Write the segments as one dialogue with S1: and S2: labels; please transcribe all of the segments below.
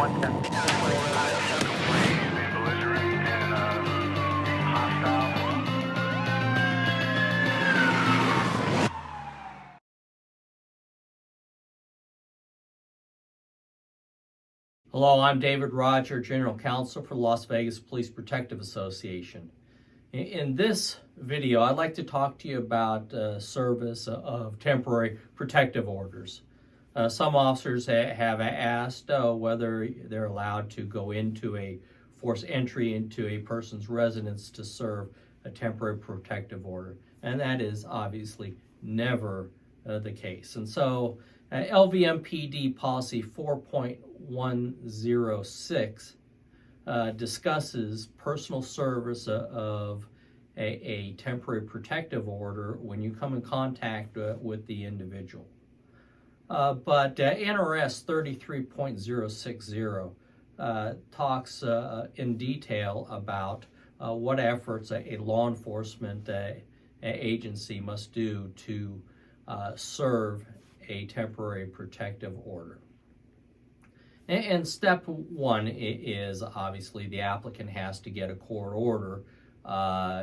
S1: Hello, I'm David Roger, General Counsel for the Las Vegas Police Protective Association. In this video, I'd like to talk to you about service of temporary protective orders. Some officers have asked whether they're allowed to go into force entry into a person's residence to serve a temporary protective order, and that is obviously never the case. And so LVMPD policy 4.106 discusses personal service of a temporary protective order when you come in contact with the individual. But NRS 33.060 talks in detail about what efforts a law enforcement agency must do to serve a temporary protective order. And step one is obviously the applicant has to get a court order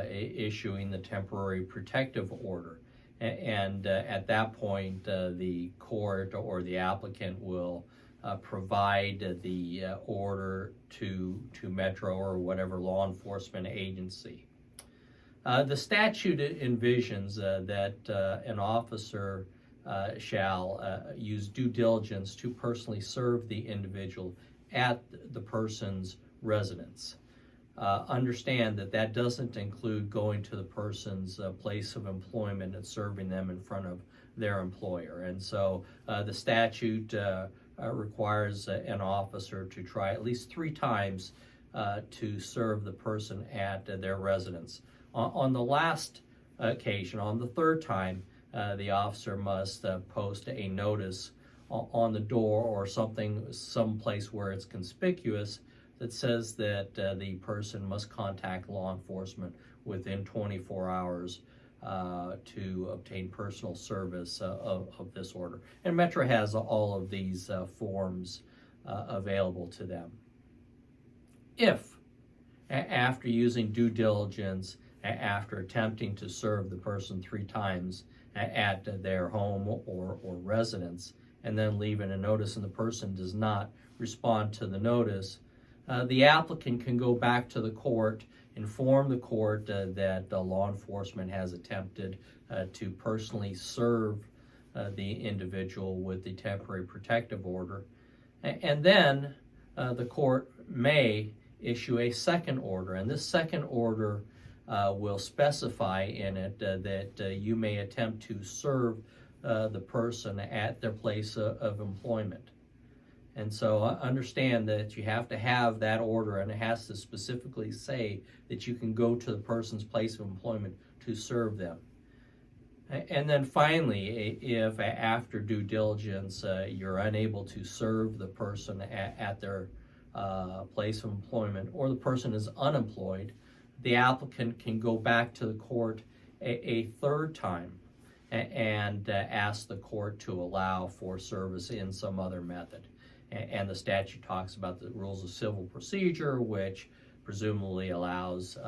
S1: issuing the temporary protective order. And at that point, the court or the applicant will provide the order to Metro or whatever law enforcement agency. The statute envisions that an officer shall use due diligence to personally serve the individual at the person's residence. Understand that doesn't include going to the person's place of employment and serving them in front of their employer. And so the statute requires an officer to try at least 3 times to serve the person at their residence. On the last occasion, on the 3rd time, the officer must post a notice on the door or someplace where it's conspicuous that says that the person must contact law enforcement within 24 hours to obtain personal service of this order. And Metro has all of these forms available to them. If, after using due diligence, after attempting to serve the person 3 times at their home or residence, and then leaving a notice and the person does not respond to the notice, the applicant can go back to the court, inform the court that law enforcement has attempted to personally serve the individual with the temporary protective order, and then the court may issue a second order, and this second order will specify in it that you may attempt to serve the person at their place of employment. And so understand that you have to have that order, and it has to specifically say that you can go to the person's place of employment to serve them. And then finally, if after due diligence you're unable to serve the person at their place of employment, or the person is unemployed, the applicant can go back to the court a 3rd time and ask the court to allow for service in some other method. And the statute talks about the rules of civil procedure, which presumably allows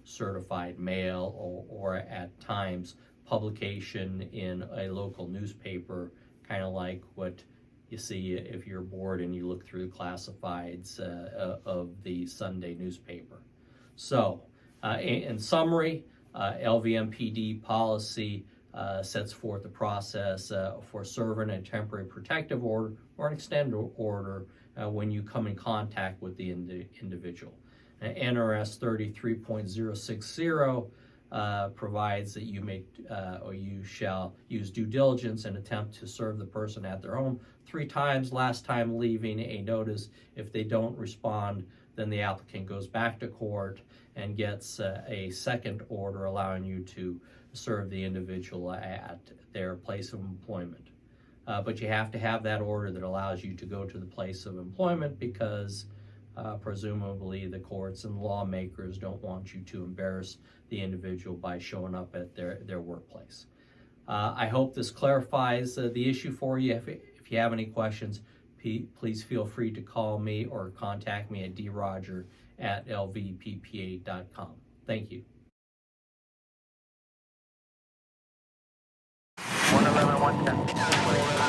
S1: certified mail or at times publication in a local newspaper, kind of like what you see if you're bored and you look through the classifieds of the Sunday newspaper. So, in summary, LVMPD policy sets forth the process for serving a temporary protective order or an extended order when you come in contact with the individual. NRS 33.060 provides that you may or you shall use due diligence and attempt to serve the person at their home 3 times, last time leaving a notice. If they don't respond, then the applicant goes back to court and gets a second order allowing you to serve the individual at their place of employment. But you have to have that order that allows you to go to the place of employment, because presumably the courts and lawmakers don't want you to embarrass the individual by showing up at their workplace. I hope this clarifies the issue for you. If you have any questions, please feel free to call me or contact me at droger@lvppa.com. Thank you.
S2: 111, 110.